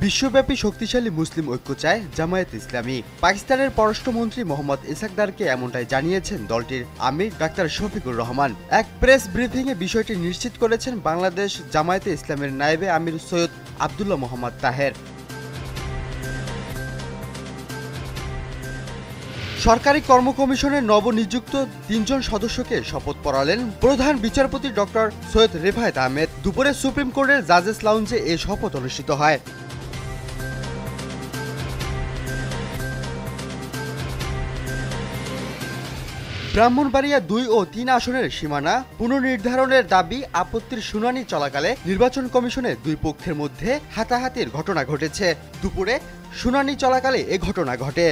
বিশ্বব্যাপী শক্তিশালী মুসলিম ঐক্য চায় জামায়াত ইসলামী। পাকিস্তানের পররাষ্ট্রমন্ত্রী মোহাম্মদ ইসহাকদারকে এমনটাই জানিয়েছেন দলটির আমির ডাক্তার শফিকুর রহমান। এক প্রেস ব্রিফিংয়ে বিষয়টি নিশ্চিত করেছেন বাংলাদেশ জামায়াতে ইসলামের নায়েবে আমির সৈয়দ আব্দুল্লাহ মোহাম্মদ তাহের। সরকারি কর্ম কমিশনের নবনিযুক্ত ৩ জন সদস্যকে শপথ পড়ালেন প্রধান বিচারপতি ডক্টর সৈয়দ রেফায়েত আহমেদ। দুপুরে সুপ্রিম কোর্টের জাজেস লাউঞ্জে এ শপথ অনুষ্ঠিত হয়। ব্রাহ্মণবাড়িয়া ২ ও ৩ আসনের সীমানা পুনর্নির্ধারণের দাবি আপত্তির শুনানি চলাকালে নির্বাচন কমিশনের দুই পক্ষের মধ্যে হাতাহাতির ঘটনা ঘটেছে। দুপুরে শুনানি চলাকালে এ ঘটনা ঘটে।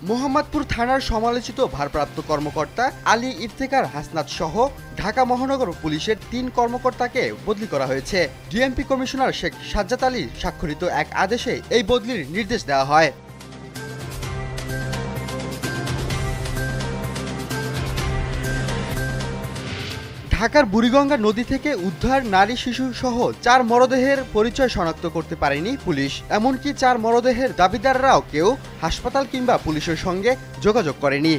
মোহাম্মদপুর থানার সমালোচিত ভারপ্রাপ্ত কর্মকর্তা আলী ইফতেখার হাসনাত সহ ঢাকা মহানগর পুলিশের ৩ কর্মকর্তাকে বদলি করা হয়েছে। ডিএমপি কমিশনার শেখ সাজ্জাদ আলী স্বাক্ষরিত এক আদেশে এই বদলির নির্দেশ দেওয়া হয়। ঢাকার বুড়িগঙ্গা নদী থেকে উদ্ধার নারী শিশু সহ ৪ মরদেহের পরিচয় শনাক্ত করতে পারেনি পুলিশ। এমনকি ৪ মরদেহের দাবিদাররাও কেউ হাসপাতাল কিংবা পুলিশের সঙ্গে যোগাযোগ করেনি।